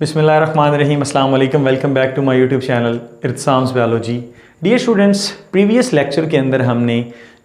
बिस्मिल्लाहिर्रहमानिर्रहीम, अस्सलाम वालेकुम। Welcome back to my YouTube channel Irtasam's biology. Dear students, previous lecture के अंदर हमने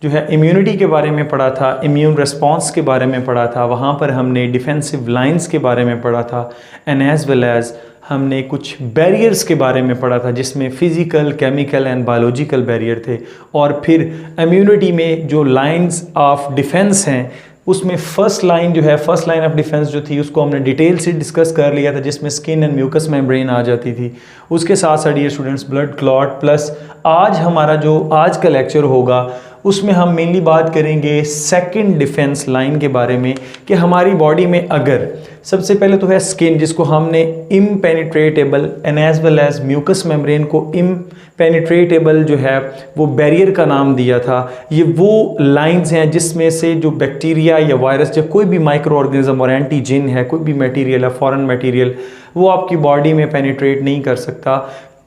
जो है इम्यूनिटी के बारे में पढ़ा था, इम्यून रिस्पॉन्स के बारे में पढ़ा था। वहाँ पर हमने डिफेंसिव लाइंस के बारे में पढ़ा था एंड एज़ वेल एज़ हमने कुछ बैरियर्स के बारे में पढ़ा था, जिसमें physical, chemical and biological barrier थे। और फिर इम्यूनिटी में जो लाइंस ऑफ डिफेंस हैं उसमें फर्स्ट लाइन जो है, फर्स्ट लाइन ऑफ डिफेंस जो थी उसको हमने डिटेल से डिस्कस कर लिया था, जिसमें स्किन एंड म्यूकस मेम्ब्रेन आ जाती थी। उसके साथ साथ dear students blood clot, plus आज हमारा जो आज का लेक्चर होगा उसमें हम मेनली बात करेंगे सेकंड डिफेंस लाइन के बारे में कि हमारी बॉडी में अगर सबसे पहले तो है स्किन, जिसको हमने impenetrable and as well as mucus membrane को इम्पेनिट्रेटेबल जो है वो बैरियर का नाम दिया था। ये वो लाइंस हैं जिसमें से जो बैक्टीरिया या वायरस या कोई भी माइक्रो ऑर्गेनिज्म और एंटीजन है, कोई भी मटेरियल है, फॉरेन मटेरियल, वो आपकी बॉडी में पेनिट्रेट नहीं कर सकता,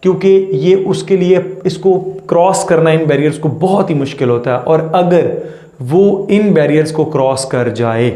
क्योंकि ये उसके लिए इसको क्रॉस करना इन बैरियर्स को बहुत ही मुश्किल होता है। और अगर वो इन बैरियर्स को क्रॉस कर जाए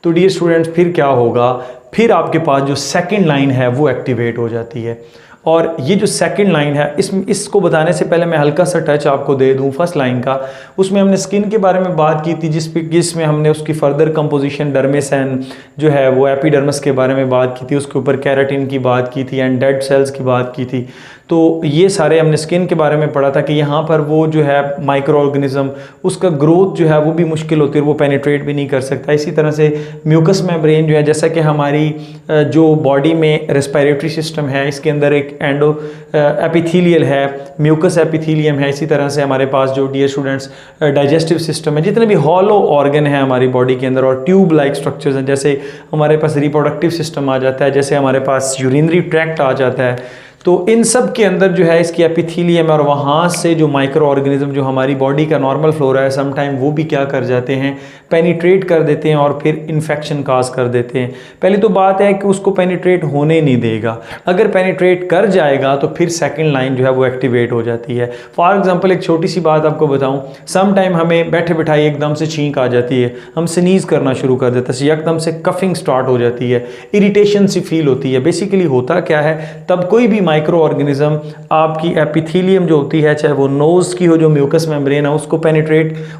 तो डियर स्टूडेंट्स फिर क्या होगा, फिर आपके पास जो सेकंड लाइन है वो एक्टिवेट हो जाती है। और ये जो सेकंड लाइन है इसको बताने से पहले मैं हल्का सा टच आपको दे दूं फर्स्ट लाइन का। उसमें हमने स्किन के बारे में बात की थी, जिसमें हमने उसकी फर्दर कंपोजिशन डर्मिस एंड जो है वो एपिडर्मिस के बारे में बात की थी, उसके ऊपर कैराटिन की बात की थी एंड डेड सेल्स की बात की थी। तो ये सारे हमने स्किन के बारे में पढ़ा था कि यहाँ पर वो जो है माइक्रो ऑर्गेनिज्म, उसका ग्रोथ जो है वो भी मुश्किल होती है, वो पेनिट्रेट भी नहीं कर सकता। इसी तरह से म्यूकस मेम्ब्रेन जो है, जैसा कि हमारी जो बॉडी में रेस्पिरेटरी सिस्टम है, इसके अंदर एक एंडो एपिथीलियल है, म्यूकस एपिथीलियम है। इसी तरह से हमारे पास जो डियर स्टूडेंट्स डाइजेस्टिव सिस्टम है, जितने भी हॉलो ऑर्गन है हमारी बॉडी के अंदर और ट्यूब लाइक स्ट्रक्चर्स हैं, जैसे हमारे पास रिप्रोडक्टिव सिस्टम आ जाता है, जैसे हमारे पास यूरिनरी ट्रैक्ट आ जाता है, तो इन सब के अंदर जो है इसकी एपिथीलियम है। और वहाँ से जो माइक्रो ऑर्गेनिज्म जो हमारी बॉडी का नॉर्मल फ्लोरा है, समटाइम वो भी क्या कर जाते हैं, पेनिट्रेट कर देते हैं और फिर इन्फेक्शन काज कर देते हैं। पहली तो बात है कि उसको पेनिट्रेट होने नहीं देगा। अगर पेनिट्रेट कर जाएगा तो फिर सेकंड लाइन जो है वो एक्टिवेट हो जाती है। फॉर एग्जांपल एक छोटी सी बात आपको बताऊं, समटाइम हमें बैठे बिठाई एकदम से छींक आ जाती है, हम स्नीज करना शुरू कर देते हैं, एकदम से कफिंग स्टार्ट हो जाती है, इरिटेशन सी फील होती है। बेसिकली होता क्या है, तब कोई भी माइक्रो ऑर्गेनिज्म आपकी एपिथीलियम जो होती है, चाहे वो नोज की हो, जो म्यूकस मेम्ब्रेन है,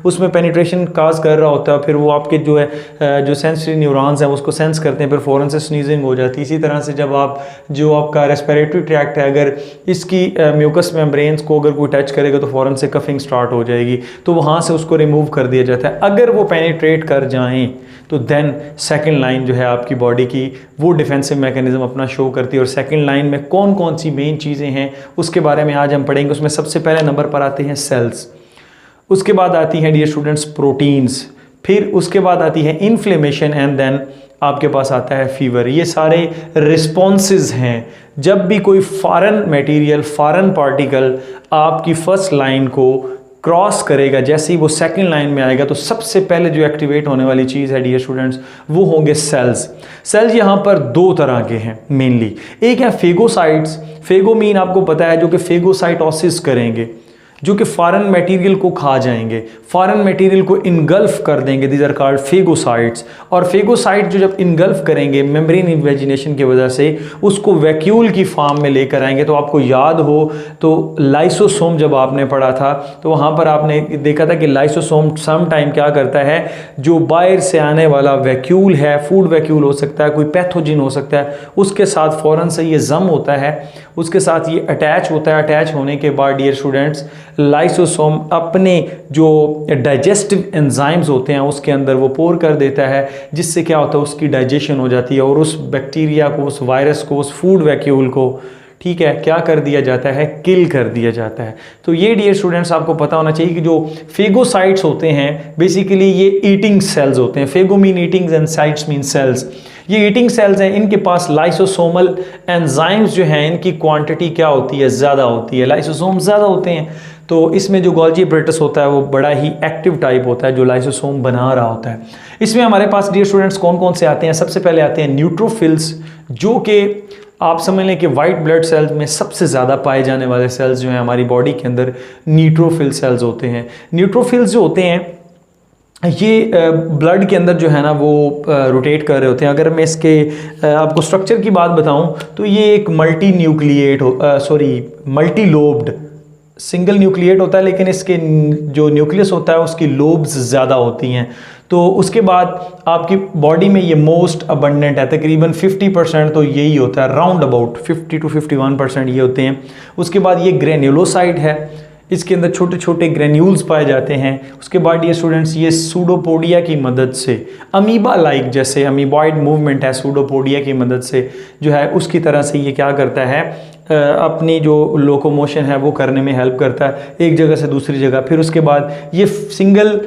उसमें पेनिट्रेशन काज कर रहा होता है, फिर वो आपके जो है जो सेंसरी न्यूरॉन्स हैं उसको सेंस करते हैं, फिर फ़ौरन से स्नीजिंग हो जाती है। इसी तरह से जब आपका रेस्पिरेटरी ट्रैक्ट है, अगर इसकी म्यूकस मेम्ब्रेन्स को अगर कोई टच करेगा तो फ़ौरन से कफिंग स्टार्ट हो जाएगी, तो वहाँ से उसको रिमूव कर दिया जाता है। अगर वो पेनिट्रेट कर जाएँ तो देन सेकंड लाइन जो है आपकी बॉडी की वो डिफेंसिव मैकेनिज्म अपना शो करती है। और सेकंड लाइन में कौन कौन सी मेन चीज़ें हैं उसके बारे में आज हम पढ़ेंगे। उसमें सबसे पहले नंबर पर आते हैं सेल्स, उसके बाद आती हैं डियर स्टूडेंट्स प्रोटीन्स, फिर उसके बाद आती है इन्फ्लेमेशन एंड देन आपके पास आता है फीवर। ये सारे रिस्पॉन्सेज हैं जब भी कोई फॉरेन मटेरियल, फॉरेन पार्टिकल आपकी फर्स्ट लाइन को क्रॉस करेगा, जैसे ही वो सेकंड लाइन में आएगा तो सबसे पहले जो एक्टिवेट होने वाली चीज़ है डियर स्टूडेंट्स वो होंगे सेल्स। सेल्स यहाँ पर दो तरह के हैं मेनली। एक है फेगोसाइट्स, फेगोमीन आपको पता है, जो कि फेगोसाइटोसिस करेंगे, जो कि फॉरेन मटेरियल को खा जाएंगे, फॉरेन मटेरियल को इनगल्फ कर देंगे, दीज आर कॉल्ड फेगोसाइट्स। और फेगोसाइट जो जब इनगल्फ करेंगे मेम्ब्रेन इन्वेजिनेशन की वजह से, उसको वैक्यूल की फॉर्म में लेकर आएंगे। तो आपको याद हो तो लाइसोसोम जब आपने पढ़ा था तो वहाँ पर आपने देखा था कि लाइसोसोम सम टाइम क्या करता है, जो बाहर से आने वाला वैक्यूल है, फूड वैक्यूल हो सकता है, कोई पैथोजिन हो सकता है, उसके साथ फ़ौरन से ये जम होता है, उसके साथ ये अटैच होता है। अटैच होने के बाद डियर स्टूडेंट्स लाइसोसोम अपने जो डाइजेस्टिव एंजाइम्स होते हैं उसके अंदर वो पोर कर देता है, जिससे क्या होता है, उसकी डाइजेशन हो जाती है और उस बैक्टीरिया को, उस वायरस को, उस फूड वैक्यूल को, ठीक है, क्या कर दिया जाता है, किल कर दिया जाता है। तो ये डियर स्टूडेंट्स आपको पता होना चाहिए कि जो फेगोसाइट्स होते हैं बेसिकली ये ईटिंग सेल्स होते हैं। Phago mean eatings and cytes mean cells. ये ईटिंग सेल्स हैं, इनके पास लाइसोसोमल एंजाइम्स जो हैं इनकी क्वांटिटी क्या होती है, ज़्यादा होती है, लाइसोसोम ज़्यादा होते हैं। तो इसमें जो गोल्जी एपरेटस होता है वो बड़ा ही एक्टिव टाइप होता है जो लाइसोसोम बना रहा होता है। इसमें हमारे पास डियर स्टूडेंट्स कौन कौन से आते हैं, सबसे पहले आते हैं न्यूट्रोफिल्स, जो कि आप समझ लें कि वाइट ब्लड सेल्स में सबसे ज़्यादा पाए जाने वाले सेल्स जो हैं हमारी बॉडी के अंदर न्यूट्रोफिल सेल्स होते हैं। न्यूट्रोफिल्स जो होते हैं ये ब्लड के अंदर जो है ना वो रोटेट कर रहे होते हैं। अगर मैं इसके आपको स्ट्रक्चर की बात बताऊं तो ये एक मल्टी लोब्ड सिंगल न्यूक्लिएट होता है, लेकिन इसके जो न्यूक्लियस होता है उसकी लोब्स ज़्यादा होती हैं। तो उसके बाद आपकी बॉडी में ये मोस्ट अबंडेंट है, तकरीबन 50% तो यही होता है, राउंड अबाउट 50 to 51% ये होते हैं। उसके बाद ये ग्रेन्युलोसाइट है, इसके अंदर छोटे छोटे ग्रेन्यूल्स पाए जाते हैं। उसके बाद ये स्टूडेंट्स ये सूडोपोडिया की मदद से अमीबा लाइक, जैसे अमीबॉइड मूवमेंट है सूडोपोडिया की मदद से जो है उसकी तरह से ये क्या करता है, अपनी जो लोकोमोशन है वो करने में हेल्प करता है एक जगह से दूसरी जगह। फिर उसके बाद ये सिंगल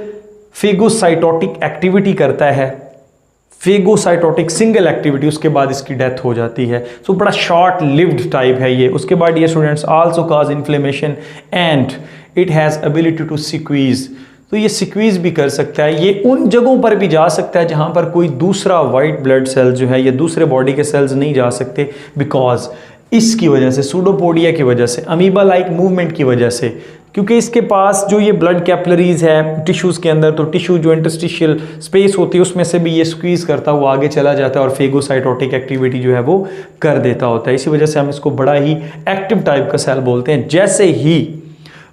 फेगोसाइटोटिक एक्टिविटी करता है, फेगोसाइटोटिक सिंगल एक्टिविटी, उसके बाद इसकी डेथ हो जाती है। सो बड़ा शॉर्ट लिव्ड टाइप है ये। उसके बाद ये students also cause inflammation and it has ability to squeeze, तो ये सिक्वीज भी कर सकता है। ये उन जगहों पर भी जा सकता है जहाँ पर कोई दूसरा वाइट ब्लड सेल जो है या दूसरे बॉडी के सेल्स नहीं जा सकते, बिकॉज इसकी वजह से, सूडोपोडिया की वजह से, अमीबा लाइक मूवमेंट की वजह से, क्योंकि इसके पास जो ये ब्लड कैपिलरीज है टिश्यूज़ के अंदर, तो टिश्यू जो इंटरस्टिशियल स्पेस होती है उसमें से भी ये स्क्वीज़ करता हुआ आगे चला जाता है और फेगोसाइटोटिक एक्टिविटी जो है वो कर देता होता है। इसी वजह से हम इसको बड़ा ही एक्टिव टाइप का सेल बोलते हैं। जैसे ही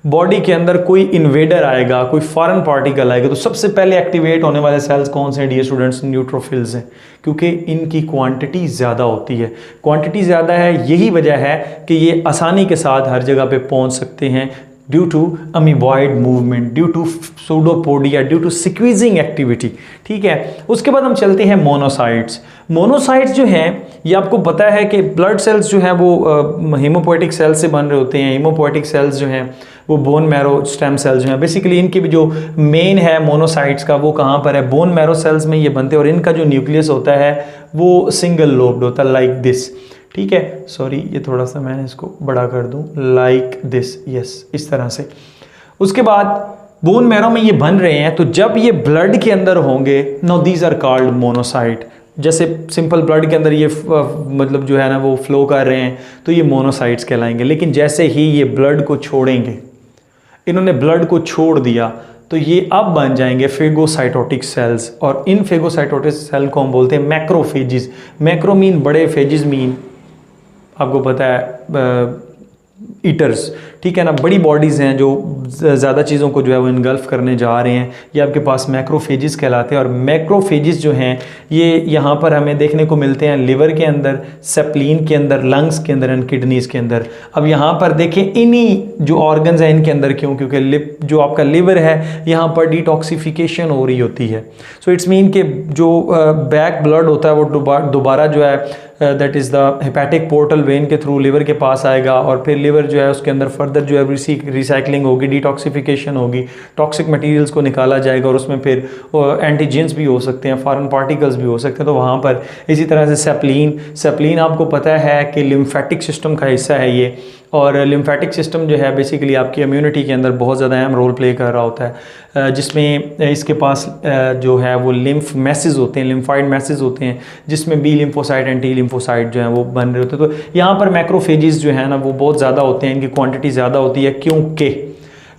बॉडी के अंदर कोई इन्वेडर आएगा, कोई फॉरेन पार्टिकल आएगा, तो सबसे पहले एक्टिवेट होने वाले सेल्स कौन से हैं डियर स्टूडेंट्स? न्यूट्रोफिल्स हैं, क्योंकि इनकी क्वांटिटी ज़्यादा होती है। क्वांटिटी ज़्यादा है, यही वजह है कि ये आसानी के साथ हर जगह पे पहुंच सकते हैं due to amoeboid movement, due to pseudopodia, due to squeezing activity. ठीक है, उसके बाद हम चलते हैं मोनोसाइट्स। मोनोसाइट्स जो हैं ये आपको पता है कि ब्लड सेल्स जो हैं वो हीमोपोएटिक सेल्स से बन रहे होते हैं। हीमोपोएटिक सेल्स जो हैं वो बोन मैरो स्टेम सेल्स जो हैं, बेसिकली इनकी भी जो मेन है मोनोसाइट्स का वो कहाँ पर है? बोन मैरो सेल्स में ये बनते हैं और इनका जो न्यूक्लियस होता है वो सिंगल लोब्ड होता है, लाइक दिस। ठीक है, सॉरी ये थोड़ा सा मैं इसको बड़ा कर दूं, लाइक दिस, यस, इस तरह से। उसके बाद बोन मैरो में ये बन रहे हैं, तो जब ये ब्लड के अंदर होंगे, now these are called monocyte. जैसे सिंपल ब्लड के अंदर ये मतलब जो है ना वो फ्लो कर रहे हैं, तो ये मोनोसाइट्स कहलाएंगे। लेकिन जैसे ही ये ब्लड को छोड़ेंगे, इन्होंने ब्लड को छोड़ दिया, तो ये अब बन जाएंगे फेगोसाइटोटिक सेल्स। और इन फेगोसाइटोटिक सेल को हम बोलते हैं मैक्रोफेजिस। मैक्रो मीन बड़े, फेजिस मीन आपको पता है ईटर्स। ठीक है ना, बड़ी बॉडीज़ हैं जो ज़्यादा चीज़ों को जो है वो इनगल्फ करने जा रहे हैं, ये आपके पास मैक्रोफेजिस कहलाते हैं। और मैक्रोफेजिस जो हैं ये यहाँ पर हमें देखने को मिलते हैं लिवर के अंदर, सेप्लीन के अंदर, लंग्स के अंदर एंड किडनीज़ के अंदर। अब यहाँ पर देखें इन्हीं जो ऑर्गन्स हैं इनके अंदर, क्यों? क्योंकि जो आपका लिवर है यहाँ पर डिटॉक्सिफिकेशन हो रही होती है। सो इट्स मीन कि जो बैक ब्लड होता है वो दोबारा जो है that is the hepatic portal vein के थ्रू लिवर के पास आएगा, और फिर लिवर जो है उसके अंदर फर्दर जो है रिसाइकलिंग होगी, डिटॉक्सिफिकेशन होगी, टॉक्सिक मटेरियल्स को निकाला जाएगा और उसमें फिर एंटीजेंस भी हो सकते हैं, फॉरेन पार्टिकल्स भी हो सकते हैं। तो वहाँ पर इसी तरह से सेप्लीन आपको पता है कि लिम्फेटिक सिस्टम का हिस्सा है ये, और लिम्फेटिक सिस्टम जो है बेसिकली आपकी इम्यूनिटी के अंदर बहुत ज़्यादा अहम रोल प्ले कर रहा होता है, जिसमें इसके पास जो है वो लिम्फ मैसेज होते हैं, लिम्फाइड मैसेज होते हैं, जिसमें B lymphocyte and T lymphocyte जो है वो बन रहे होते हैं। तो यहाँ पर मैक्रोफेजिस जो है ना वो बहुत ज़्यादा होते हैं, इनकी क्वांटिटी ज़्यादा होती है, क्योंकि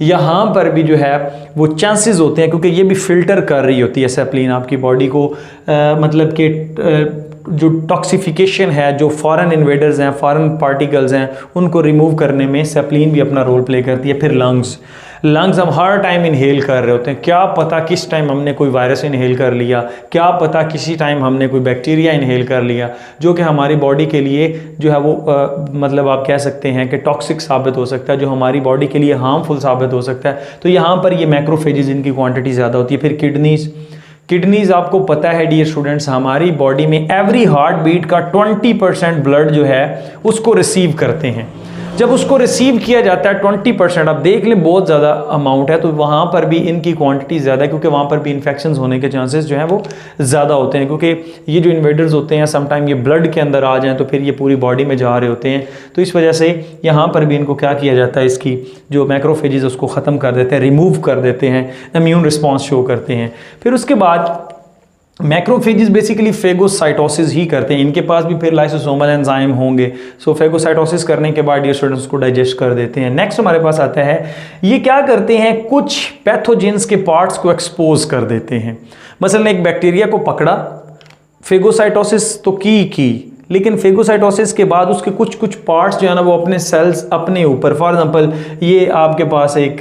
यहाँ पर भी जो है वो चांसेस होते हैं, क्योंकि ये भी फिल्टर कर रही होती है सेप्लिन आपकी बॉडी को, मतलब कि जो टॉक्सिफिकेशन है, जो फॉरेन इन्वेडर्स हैं, फॉरेन पार्टिकल्स हैं, उनको रिमूव करने में सेप्लिन भी अपना रोल प्ले करती है। फिर लंग्स हम हर टाइम इनहेल कर रहे होते हैं, क्या पता किस टाइम हमने कोई वायरस इनहेल कर लिया, क्या पता किसी टाइम हमने कोई बैक्टीरिया इनहेल कर लिया, जो कि हमारी बॉडी के लिए जो है वो मतलब आप कह सकते हैं कि टॉक्सिक साबित हो सकता है, जो हमारी बॉडी के लिए हार्मफुल साबित हो सकता है। तो यहाँ पर ये मैक्रोफेजेस इनकी क्वांटिटी ज़्यादा होती है। फिर किडनीज़ आपको पता है डियर स्टूडेंट्स, हमारी बॉडी में एवरी हार्ट बीट का 20% ब्लड जो है उसको रिसीव करते हैं। जब उसको रिसीव किया जाता है 20%, आप देख लें बहुत ज़्यादा अमाउंट है, तो वहाँ पर भी इनकी क्वांटिटी ज़्यादा है, क्योंकि वहाँ पर भी इन्फेक्शंस होने के चांसेस जो हैं वो ज़्यादा होते हैं, क्योंकि ये जो इन्वेडर्स होते हैं समटाइम ये ब्लड के अंदर आ जाएँ तो फिर ये पूरी बॉडी में जा रहे होते हैं। तो इस वजह से यहाँ पर भी इनको क्या किया जाता है, इसकी जो मैक्रोफेजेस उसको ख़त्म कर देते हैं, रिमूव कर देते हैं, इम्यून रिस्पॉन्स शो करते हैं। फिर उसके बाद मैक्रोफेजेस बेसिकली फेगोसाइटोसिस ही करते हैं, इनके पास भी फिर लाइसोसोमल एंजाइम होंगे। सो फेगोसाइटोसिस करने के बाद ये स्टूडेंट्स को डाइजेस्ट कर देते हैं। नेक्स्ट हमारे पास आता है, ये क्या करते हैं, कुछ पैथोजेंस के पार्ट्स को एक्सपोज कर देते हैं। मसलन एक बैक्टीरिया को पकड़ा, फेगोसाइटोसिस तो की लेकिन फेगोसाइटोसिस के बाद उसके कुछ कुछ पार्ट्स जो है ना वो अपने सेल्स अपने ऊपर, फॉर एग्जांपल ये आपके पास एक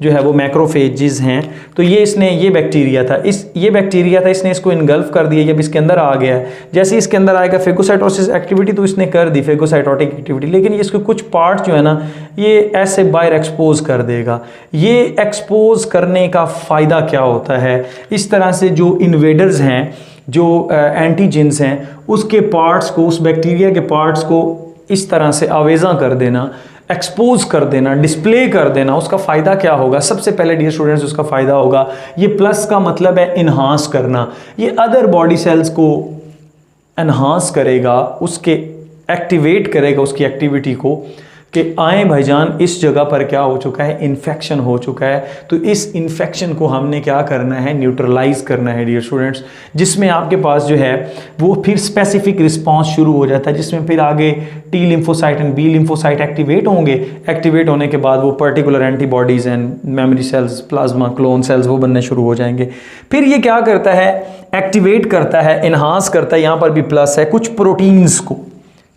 जो है वो मैक्रोफेजेस हैं, तो ये बैक्टीरिया था, इसने इसको इनगल्फ कर दिया, जब इसके अंदर आ गया, जैसे इसके अंदर आएगा फेगोसाइटोसिस एक्टिविटी तो इसने कर दी फेगोसाइटोटिक एक्टिविटी, लेकिन इसके कुछ पार्ट्स जो है ना ये ऐसे बाहर एक्सपोज कर देगा। ये एक्सपोज करने का फ़ायदा क्या होता है, इस तरह से जो इन्वेडर्स हैं, जो एंटीजेंस हैं, उसके पार्ट्स को, उस बैक्टीरिया के पार्ट्स को इस तरह से आवेज़ा कर देना, एक्सपोज कर देना, डिस्प्ले कर देना। उसका फ़ायदा क्या होगा? सबसे पहले डियर स्टूडेंट्स उसका फ़ायदा होगा, ये प्लस का मतलब है इन्हांस करना, ये अदर बॉडी सेल्स को इन्हांस करेगा, उसके एक्टिवेट करेगा उसकी एक्टिविटी को कि आए भाईजान इस जगह पर क्या हो चुका है, इन्फेक्शन हो चुका है, तो इस इन्फेक्शन को हमने क्या करना है, न्यूट्रलाइज करना है डियर स्टूडेंट्स, जिसमें आपके पास जो है वो फिर स्पेसिफिक रिस्पांस शुरू हो जाता है, जिसमें फिर आगे T lymphocyte and B lymphocyte activate होंगे। एक्टिवेट होने के बाद वो particular antibodies and memory cells, plasma, clone cells वो बनने शुरू हो जाएंगे। फिर ये क्या करता है, एक्टिवेट करता है, इन्हांस करता है, यहाँ पर भी प्लस है, कुछ प्रोटीन्स को,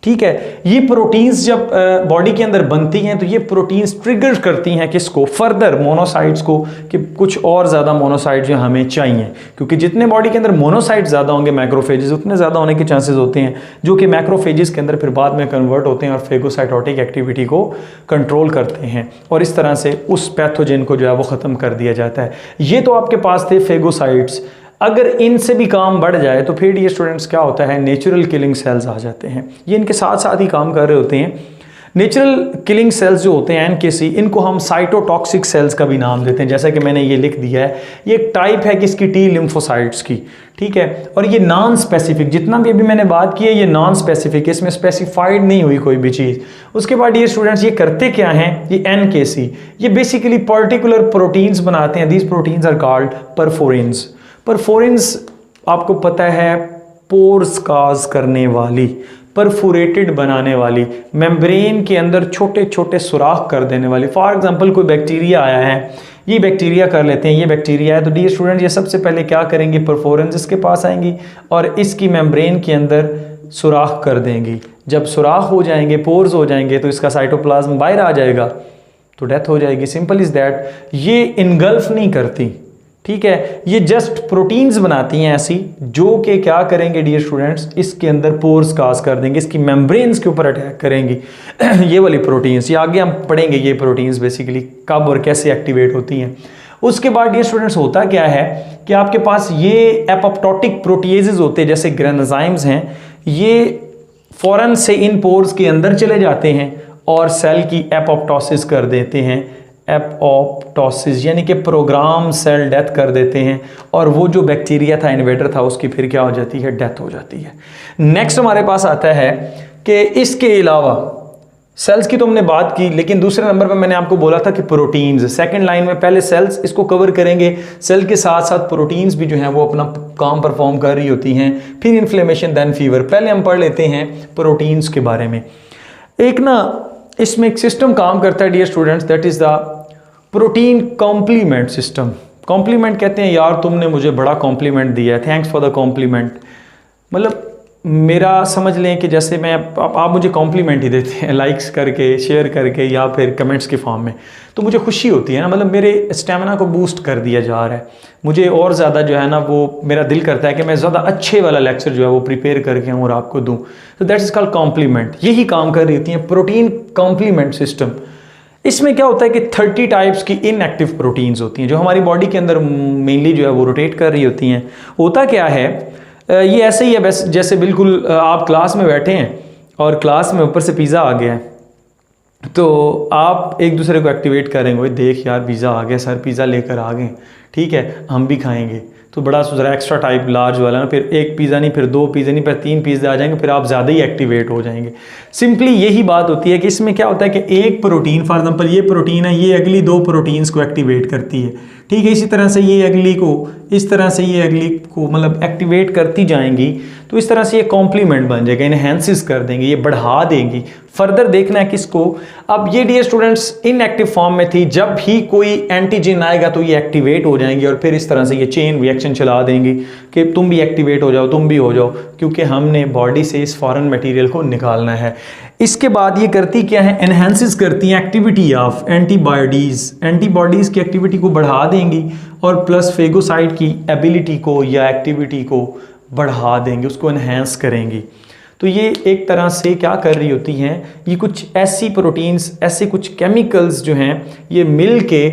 ठीक है। ये प्रोटीन्स जब बॉडी के अंदर बनती हैं तो ये प्रोटीन्स ट्रिगर करती हैं किसको, फर्दर मोनोसाइट्स को, कि कुछ और ज़्यादा मोनोसाइट जो हमें चाहिए, क्योंकि जितने बॉडी के अंदर मोनोसाइट ज़्यादा होंगे मैक्रोफेजेस, उतने ज़्यादा होने के चांसेस होते हैं, जो कि मैक्रोफेजेस के अंदर फिर बाद में कन्वर्ट होते हैं और फेगोसाइटोटिक एक्टिविटी को कंट्रोल करते हैं, और इस तरह से उस पैथोजन को जो है वो ख़त्म कर दिया जाता है। ये तो आपके पास थे फेगोसाइट्स। अगर इनसे भी काम बढ़ जाए तो फिर ये स्टूडेंट्स क्या होता है, नेचुरल किलिंग सेल्स आ जाते हैं। ये इनके साथ साथ ही काम कर रहे होते हैं। नेचुरल किलिंग सेल्स जो होते हैं एनकेसी, इनको हम साइटोटॉक्सिक सेल्स का भी नाम देते हैं, जैसा कि मैंने ये लिख दिया है। ये एक टाइप है किसकी, टी लिम्फोसाइट्स की, ठीक है। और ये नॉन स्पेसिफिक, जितना भी अभी मैंने बात की है ये नॉन स्पेसिफिक, इसमें स्पेसिफाइड नहीं हुई कोई भी चीज़। उसके बाद ये स्टूडेंट्स ये करते क्या हैं, ये एनकेसी, ये बेसिकली पर्टिकुलर प्रोटीन्स बनाते हैं। These proteins are called perforins. Perforins आपको पता है पोर्स काज करने वाली, परफोरेटेड बनाने वाली, मेम्ब्रेन के अंदर छोटे छोटे सुराख कर देने वाली। फॉर एग्जांपल कोई बैक्टीरिया आया है, ये बैक्टीरिया कर लेते हैं, ये बैक्टीरिया है, तो डियर स्टूडेंट ये सबसे पहले क्या करेंगे, परफोरेंस इसके पास आएंगी और इसकी मेम्ब्रेन के अंदर सुराख कर देंगी। जब सुराख हो जाएंगे, पोर्स हो जाएंगे, तो इसका साइटोप्लाज्म बाहर आ जाएगा, तो डेथ हो जाएगी। Simple is that. ये इनगल्फ नहीं करती, ठीक है, ये जस्ट प्रोटीन्स बनाती हैं ऐसी, जो कि क्या करेंगे डियर स्टूडेंट्स, इसके अंदर पोर्स काज कर देंगे, इसकी मेम्ब्रेन्स के ऊपर अटैक करेंगी ये वाली प्रोटीन्स। ये आगे हम पढ़ेंगे ये प्रोटीन्स बेसिकली कब और कैसे एक्टिवेट होती हैं। उसके बाद डियर स्टूडेंट्स होता क्या है कि आपके पास ये एपोप्टोटिक प्रोटीजेज होते हैं, जैसे ग्रेनजाइम्स हैं, ये फौरन से इन पोर्स के अंदर चले जाते हैं और सेल की एपोप्टोसिस कर देते हैं। एपोप्टोसिस यानी कि प्रोग्राम सेल डेथ कर देते हैं, और वो जो बैक्टीरिया था, इन्वेडर था, उसकी फिर क्या हो जाती है, डेथ हो जाती है। नेक्स्ट हमारे पास आता है कि इसके अलावा सेल्स की तो हमने बात की, लेकिन दूसरे नंबर पर मैंने आपको बोला था कि प्रोटीन्स, सेकंड लाइन में पहले सेल्स इसको कवर करेंगे, सेल के साथ साथ प्रोटीन्स भी जो हैं वो अपना काम परफॉर्म कर रही होती हैं। फिर इन्फ्लेमेशन, देन फीवर। पहले हम पढ़ लेते हैं प्रोटीन्स के बारे में। एक ना इसमें एक सिस्टम काम करता है dear students, that is the protein complement system. Complement कहते हैं, यार तुमने मुझे बड़ा कॉम्प्लीमेंट दिया है, थैंक्स फॉर द कॉम्प्लीमेंट। मतलब मेरा समझ लें कि जैसे मैं आप मुझे कॉम्प्लीमेंट ही देते हैं लाइक्स करके, शेयर करके, या फिर कमेंट्स के फॉर्म में, तो मुझे खुशी होती है ना, मतलब मेरे स्टेमिना को बूस्ट कर दिया जा रहा है, मुझे और ज़्यादा जो है ना वो मेरा दिल करता है कि मैं ज़्यादा अच्छे वाला लेक्चर जो है वो प्रिपेयर करके और आपको दूँ। तो दैट इज़ कॉल्ड कॉम्प्लीमेंट। यही काम कर रही होती हैं प्रोटीन कॉम्प्लीमेंट सिस्टम। इसमें क्या होता है कि 30 टाइप्स की इनएक्टिव प्रोटीन्स होती हैं जो हमारी बॉडी के अंदर मेनली जो है वो रोटेट कर रही होती हैं। होता क्या है, ये ऐसे ही है बस, जैसे बिल्कुल आप क्लास में बैठे हैं और क्लास में ऊपर से पिज़्ज़ा आ गया है, तो आप एक दूसरे को एक्टिवेट करेंगे, देख यार पिज़्ज़ा आ गया सर, पिज़्ज़ा लेकर आ गए, ठीक है हम भी खाएंगे। तो बड़ा ज़रा एक्स्ट्रा टाइप लार्ज वाला ना, फिर एक पिज़्ज़ा नहीं, फिर 2 पिज़्ज़ा नहीं, फिर 3 पिज़्ज़ा आ जाएंगे, फिर आप ज़्यादा ही एक्टिवेट हो जाएंगे। सिंपली यही बात होती है कि इसमें क्या होता है कि एक प्रोटीन, फॉर एग्जांपल ये प्रोटीन है, ये अगली 2 प्रोटीन्स को एक्टिवेट करती है, ठीक है। इसी तरह से ये अगली को इस तरह से ये अगली को मतलब एक्टिवेट करती जाएंगी, तो इस तरह से ये कॉम्प्लीमेंट बन जाएगा, इनहेंसिस कर देंगे, ये बढ़ा देंगी। फर्दर देखना है किसको, अब ये डियर स्टूडेंट्स इनएक्टिव फॉर्म में थी, जब भी कोई एंटीजन आएगा तो ये एक्टिवेट हो जाएंगी और फिर इस तरह से ये चेन रिएक्शन चला देंगी कि तुम भी एक्टिवेट हो जाओ, तुम भी हो जाओ, क्योंकि हमने बॉडी से इस फॉरेन मटेरियल को निकालना है। इसके बाद ये करती क्या है, एनहेंसिस करती हैं एक्टिविटी ऑफ एंटीबॉडीज़, एंटीबॉडीज़ की एक्टिविटी को बढ़ा देंगी और प्लस फेगोसाइट की एबिलिटी को या एक्टिविटी को बढ़ा देंगे, उसको एनहेंस करेंगी। तो ये एक तरह से क्या कर रही होती हैं, ये कुछ ऐसी प्रोटीन्स, ऐसे कुछ केमिकल्स जो हैं ये मिल के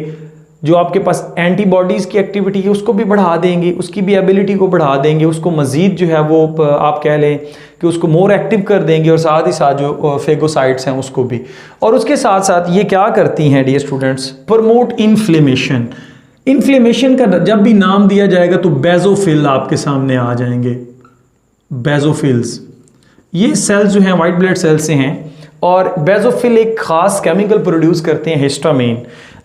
जो आपके पास एंटीबॉडीज़ की एक्टिविटी है उसको भी बढ़ा देंगे, उसकी भी एबिलिटी को बढ़ा देंगे, उसको मज़ीद जो है वो आप कह लें कि उसको मोर एक्टिव कर देंगे और साथ ही साथ जो फेगोसाइट्स हैं उसको भी। और उसके साथ साथ ये क्या करती हैं dear students, promote inflammation. Inflammation का जब भी नाम दिया जाएगा तो बेजोफिल आपके सामने आ जाएंगे, बेजोफिल्स। ये सेल्स जो हैं वाइट ब्लड सेल्स से हैं और बेजोफिल एक ख़ास केमिकल प्रोड्यूस करते हैं, हिस्टामिन।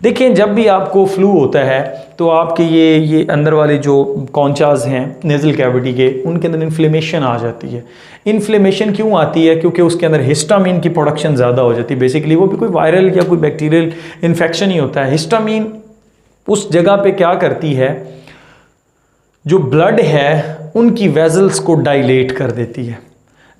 देखिए जब भी आपको फ्लू होता है तो आपके ये अंदर वाले जो कॉन्चाज हैं नेज़ल कैविटी के, उनके अंदर इन्फ्लेमेशन आ जाती है। इन्फ्लेमेशन क्यों आती है, क्योंकि उसके अंदर हिस्टामिन की प्रोडक्शन ज़्यादा हो जाती है। बेसिकली वो भी कोई वायरल या कोई बैक्टीरियल इन्फेक्शन ही होता है। हिस्टामिन उस जगह पे क्या करती है, जो ब्लड है उनकी वेजल्स को डायलेट कर देती है।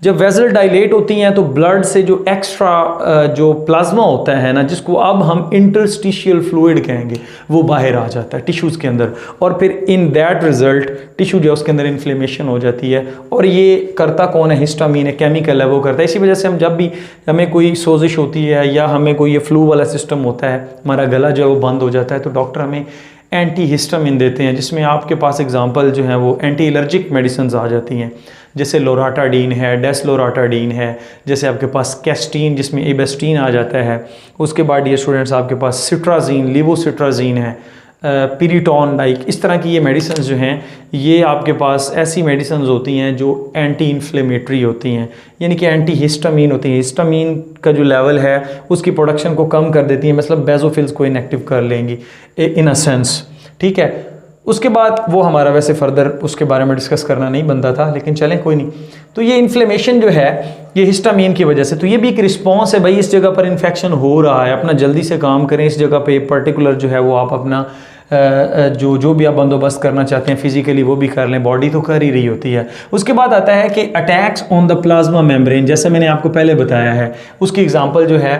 जब वेजल डायलेट होती हैं तो ब्लड से जो एक्स्ट्रा जो प्लाज्मा होता है ना, जिसको अब हम इंटरस्टिशियल फ्लूइड कहेंगे, वो बाहर आ जाता है टिश्यूज़ के अंदर और फिर इन दैट रिजल्ट टिश्यू जो उसके अंदर इन्फ्लेमेशन हो जाती है। और ये करता कौन है, हिस्टामिन है, केमिकल है, वो करता है। इसी वजह से हम जब भी हमें कोई सोजिश होती है या हमें कोई ये फ्लू वाला सिस्टम होता है, हमारा गला जो है वो बंद हो जाता है, तो डॉक्टर हमें एंटी हिस्टामिन देते हैं, जिसमें आपके पास एग्जांपल जो है वो एंटी एलर्जिक मेडिसिन आ जाती हैं, जैसे लोराटाडीन है, डेसलोराटाडीन है, जैसे आपके पास कैस्टीन जिसमें एबेस्टीन आ जाता है। उसके बाद ये स्टूडेंट्स आपके पास सिट्राजीन, लिवोसिट्राजीन है, पिरिटॉन लाइक, इस तरह की ये मेडिसिन जो हैं ये आपके पास ऐसी मेडिसिन होती हैं जो एंटी इन्फ्लेमेटरी होती हैं, यानी कि एंटी हिस्टामिन होती हैं। हिस्टामिन का जो लेवल है उसकी प्रोडक्शन को कम कर देती हैं, मतलब बेजोफिल्स को इनएक्टिव कर लेंगी इन अ सेंस, ठीक है। उसके बाद वो हमारा वैसे फर्दर उसके बारे में डिस्कस करना नहीं बनता था, लेकिन चलें कोई नहीं। तो ये इन्फ्लेमेशन जो है ये हिस्टामिन की वजह से, तो ये भी एक रिस्पॉन्स है, भाई इस जगह पर इन्फेक्शन हो रहा है, अपना जल्दी से काम करें, इस जगह पे पर्टिकुलर जो है वो आप अपना जो भी आप बंदोबस्त करना चाहते हैं फिजिकली वो भी कर लें, बॉडी तो कर ही रही होती है। उसके बाद आता है कि attacks on the plasma membrane, जैसे मैंने आपको पहले बताया है, उसकी एग्जांपल जो है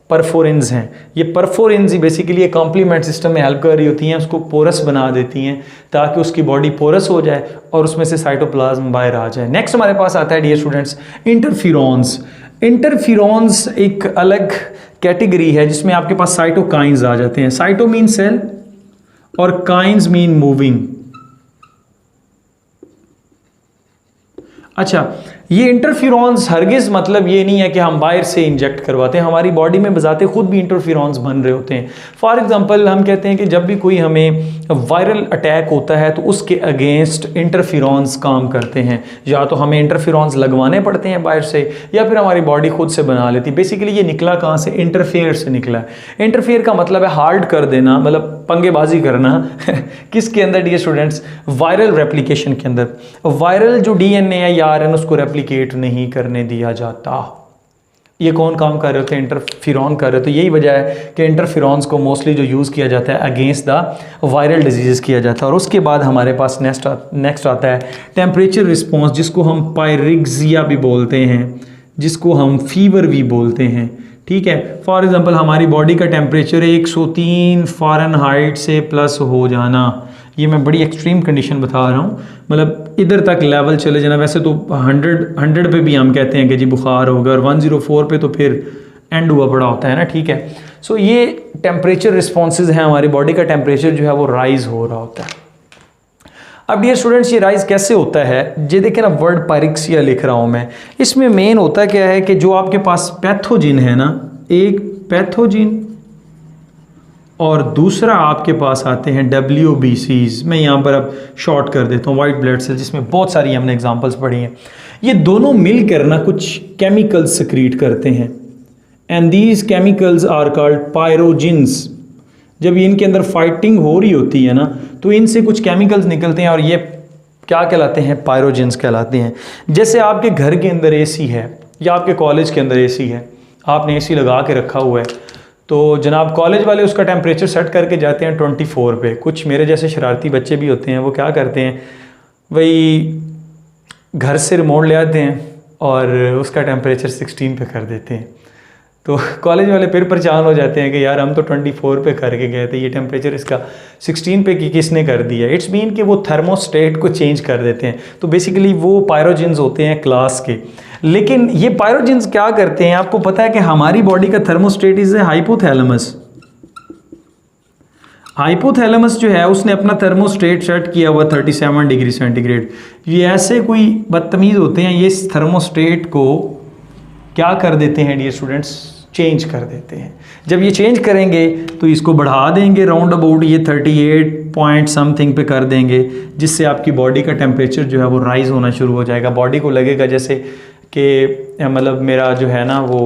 परफोरिन्स हैं। ये परफोरिन्स ही बेसिकली ये कॉम्प्लीमेंट सिस्टम में हेल्प कर रही होती हैं, उसको पोरस बना देती हैं ताकि उसकी बॉडी पोरस हो जाए और उसमें से साइटोप्लाज्म बाहर आ जाए। नेक्स्ट हमारे पास आता है डियर स्टूडेंट्स इंटरफिरॉन्स। इंटरफिरॉन्स एक अलग कैटेगरी है जिसमें आपके पास साइटोकाइंस आ जाते हैं। साइटो मीन सेल और काइंस मीन मूविंग। अच्छा, ये इंटरफिरॉन्स हरगिज़ मतलब ये नहीं है कि हम बाहर से इंजेक्ट करवाते हैं, हमारी बॉडी में बजाते खुद भी इंटरफिरॉन्स बन रहे होते हैं। फॉर एग्जांपल हम कहते हैं कि जब भी कोई हमें वायरल अटैक होता है तो उसके अगेंस्ट इंटरफिरॉन्स काम करते हैं, या तो हमें इंटरफिरॉन्स लगवाने पड़ते हैं बाहर से या फिर हमारी बॉडी खुद से बना लेती है। बेसिकली ये निकला कहाँ से, इंटरफेयर से निकला है। इंटरफेयर का मतलब है हार्ड कर देना, मतलब पंगेबाजी करना किसके अंदर डियर स्टूडेंट्स, वायरल रेप्लिकेशन के अंदर। वायरल जो डीएनए है या आरएनए उसको रेप्लिकेट नहीं करने दिया जाता। ये कौन काम कर रहे होते हैं, इंटरफिरॉन कर रहे होते हैं। यही वजह है कि इंटरफिरॉन्स को मोस्टली जो यूज़ किया जाता है अगेंस्ट द वायरल डिजीज़ किया जाता है। और उसके बाद हमारे पास नेक्स्ट आता है टेम्परेचर रिस्पॉन्स, जिसको हम पायरिक्सिया भी बोलते हैं, जिसको हम फीवर भी बोलते हैं, ठीक है। फॉर एग्जांपल हमारी बॉडी का टेम्परेचर 103 फ़ारेनहाइट से प्लस हो जाना, ये मैं बड़ी एक्सट्रीम कंडीशन बता रहा हूँ, मतलब इधर तक लेवल चले जाना। वैसे तो 100 पे भी हम कहते हैं कि जी बुखार हो गया, और 104 पे तो फिर एंड हुआ पड़ा होता है ना, ठीक है। सो ये टेम्परेचर रिस्पॉन्सेज हैं, हमारी बॉडी का टेम्परेचर जो है वो राइज़ हो रहा होता है। अब डियर स्टूडेंट्स ये राइज कैसे होता है, ये देखें ना, वर्ड पायरिक्सिया लिख रहा हूँ मैं। इसमें मेन होता क्या है कि जो आपके पास पैथोजिन है ना, एक पैथोजिन और दूसरा आपके पास आते हैं WBCs। मैं यहाँ पर अब शॉर्ट कर देता हूँ, वाइट ब्लड सेल, जिसमें बहुत सारी हमने एग्जांपल्स पढ़ी हैं। ये दोनों मिलकर ना कुछ केमिकल्स सिक्रीट करते हैं, and these chemicals are called pyrogens. जब ये इनके अंदर फाइटिंग हो रही होती है ना, तो इनसे कुछ केमिकल्स निकलते हैं और ये क्या कहलाते हैं, पायरोजेंस कहलाते हैं। जैसे आपके घर के अंदर एसी है या आपके कॉलेज के अंदर एसी है, आपने एसी लगा के रखा हुआ है, तो जनाब कॉलेज वाले उसका टेम्परेचर सेट करके जाते हैं 24 पे। कुछ मेरे जैसे शरारती बच्चे भी होते हैं, वो क्या करते हैं, वही घर से रिमोट ले आते हैं और उसका टेम्परेचर 16 पे कर देते हैं। तो कॉलेज वाले फिर परेशान हो जाते हैं कि यार हम तो 24 पे करके गए थे, ये टेम्परेचर इसका 16 पे किसने कर दिया। इट्स मीन कि वो थर्मोस्टेट को चेंज कर देते हैं। तो बेसिकली वो पायरोजेंस होते हैं क्लास के। लेकिन ये पायरोजेंस क्या करते हैं, आपको पता है कि हमारी बॉडी का थर्मोस्टेट इज हाइपोथैलेमस। हाइपोथैलेमस जो है उसने अपना थर्मोस्टेट सेट किया हुआ 37 डिग्री सेंटीग्रेड। ये ऐसे कोई बदतमीज़ होते हैं, ये इस थर्मोस्टेट को क्या कर देते हैं डियर स्टूडेंट्स, चेंज कर देते हैं। जब ये चेंज करेंगे तो इसको बढ़ा देंगे राउंड अबाउट ये 38 पॉइंट समथिंग पे कर देंगे, जिससे आपकी बॉडी का टेम्परेचर जो है वो राइज़ होना शुरू हो जाएगा। बॉडी को लगेगा जैसे कि मतलब मेरा जो है ना वो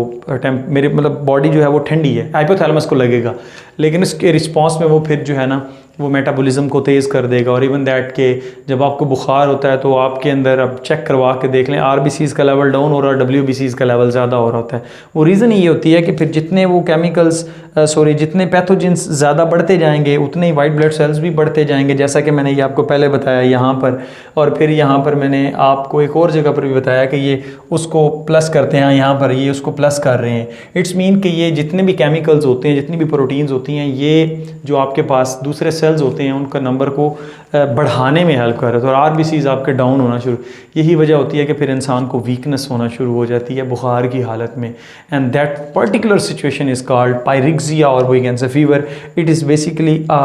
मेरे मतलब बॉडी जो है वो ठंडी है, हाइपोथैलेमस को लगेगा। लेकिन इसके रिस्पॉन्स में वो फिर जो है ना वो मेटाबॉलिज्म को तेज़ कर देगा। और इवन दैट के जब आपको बुखार होता है तो आपके अंदर अब चेक करवा के देख लें, आरबीसीज़ का लेवल डाउन हो रहा है, डब्ल्यूबीसीज़ का लेवल ज़्यादा हो रहा होता है। वो रीज़न ये होती है कि फिर जितने वो केमिकल्स जितने पैथोजेंस ज़्यादा बढ़ते जाएंगे उतने ही वाइट ब्लड सेल्स भी बढ़ते जाएंगे, जैसा कि मैंने ये आपको पहले बताया यहाँ पर। और फिर यहाँ पर मैंने आपको एक और जगह पर भी बताया कि ये उसको प्लस करते हैं, यहाँ पर ये उसको प्लस कर रहे हैं। इट्स मीन कि ये जितने भी केमिकल्स होते हैं, जितनी भी प्रोटीन्स होती हैं, ये जो आपके पास दूसरे सेल्स होते हैं उनका नंबर को बढ़ाने में हेल्प कर रहे थे। और आरबीसीज़ आपके डाउन होना शुरू, यही वजह होती है कि फिर इंसान को वीकनेस होना शुरू हो जाती है बुखार की हालत में। And that particular situation is called pyrexia और we can say fever. It is basically a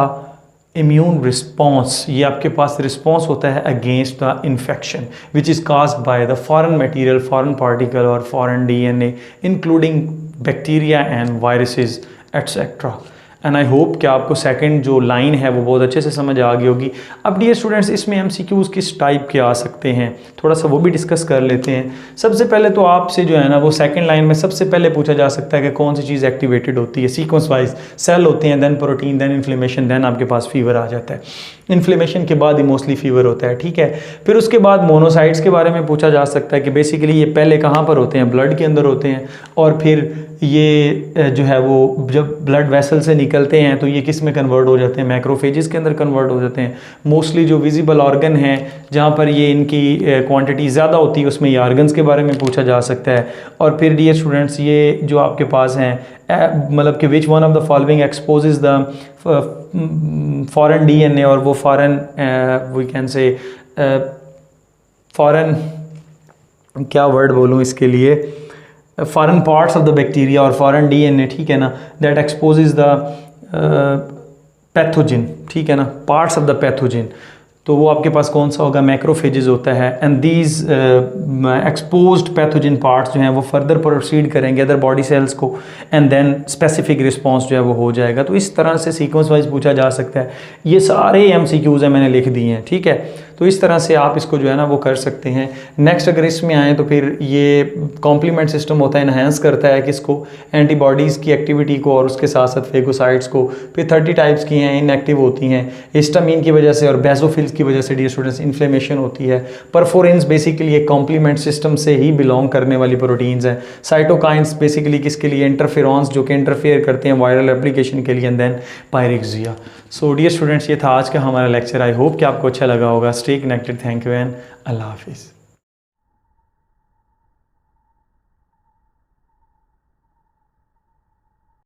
immune response. ये आपके पास रिस्पॉन्स होता है against the infection which is caused by the foreign material, foreign particle और foreign DNA including bacteria and viruses etcetera. And I hope कि आपको second जो line है वो बहुत अच्छे से समझ आ गई होगी। अब डियर स्टूडेंट्स, इसमें एमसीक्यूज़ किस टाइप के आ सकते हैं, थोड़ा सा वो भी डिस्कस कर लेते हैं। सबसे पहले तो आपसे जो है ना वो सेकंड लाइन में सबसे पहले पूछा जा सकता है कि कौन सी चीज़ एक्टिवेटेड होती है। सीक्वेंस वाइज सेल होते हैं, then protein, then inflammation, then आपके पास फीवर आ जाता है। इन्फ्लेमेशन के बाद ही मोस्टली फीवर होता है, ठीक है। फिर उसके बाद मोनोसाइट्स के बारे में पूछा जा सकता है कि बेसिकली ये पहले कहाँ पर होते हैं, ब्लड के अंदर होते हैं। और फिर ये जो है वो जब ब्लड वेसल से निकलते हैं तो ये किस में कन्वर्ट हो जाते हैं, मैक्रोफेजेस के अंदर कन्वर्ट हो जाते हैं। मोस्टली जो विजिबल ऑर्गन है जहाँ पर ये इनकी क्वांटिटी ज़्यादा होती है उसमें ये ऑर्गन्स के बारे में पूछा जा सकता है। और फिर डियर स्टूडेंट्स, ये जो आपके पास हैं मतलब कि which one of the following exposes the foreign DNA, और वो foreign we can say foreign क्या वर्ड बोलूँ इसके लिए, foreign parts of the bacteria और फॉरेन डीएनए, ठीक है ना, दैट एक्सपोजेस द पैथोजिन, ठीक है ना, पार्ट्स ऑफ द पैथोजिन। तो वो आपके पास कौन सा होगा, मैक्रोफेजेस होता है। And these exposed pathogen parts जो हैं वो फर्दर प्रोसीड करेंगे अदर बॉडी सेल्स को, एंड देन स्पेसिफिक रिस्पांस जो है वो हो जाएगा। तो इस तरह से सीक्वेंस वाइज पूछा जा सकता है। ये सारे एमसीक्यूज़ हैं, मैंने लिख दिए हैं, ठीक है। तो इस तरह से आप इसको जो है ना वो कर सकते हैं। नेक्स्ट अगर इसमें आए तो फिर ये कॉम्प्लीमेंट सिस्टम होता है, इन्हांस करता है किसको, एंटीबॉडीज़ की एक्टिविटी को और उसके साथ साथ फेगोसाइट्स को। फिर 30 टाइप्स की हैं, इनएक्टिव होती हैं हिस्टामिन की वजह से और बेसोफिल्स की वजह से डियर स्टूडेंट्स इन्फ्लेमेशन होती है। परफोरेंस बेसिकली एक कॉम्प्लीमेंट सिस्टम से ही बिलोंग करने वाली प्रोटीन्स हैं। साइटोकाइंस बेसिकली किसके लिए, इंटरफेरॉन्स जो कि इंटरफेयर करते हैं वायरल एप्लीकेशन के लिए, and then pyrexia. So dear students, ये था आज का हमारा लेक्चर। आई होप कि आपको अच्छा लगा होगा। Stay connected. Thank you and अल्लाह हाफिज़।